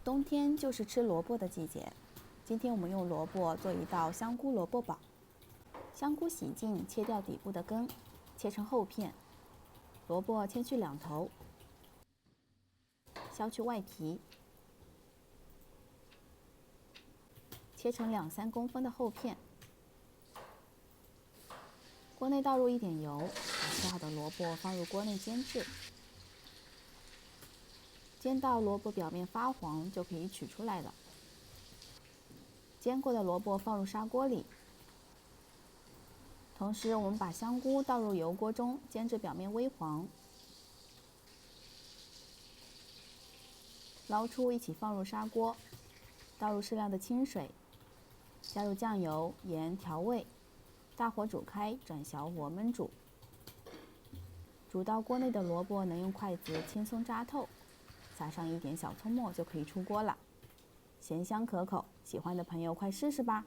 冬天就是吃萝卜的季节。今天我们用萝卜做一道香菇萝卜煲。香菇洗净，切掉底部的根，切成厚片。萝卜切去两头，削去外皮，切成2-3公分的厚片。锅内倒入一点油，把切好的萝卜放入锅内煎制。煎到萝卜表面发黄就可以取出来了。煎过的萝卜放入砂锅里，同时我们把香菇倒入油锅中，煎至表面微黄。捞出一起放入砂锅，倒入适量的清水，加入酱油、盐调味，大火煮开，转小火焖煮。煮到锅内的萝卜能用筷子轻松扎透，撒上一点小葱末就可以出锅了，咸香可口。喜欢的朋友快试试吧！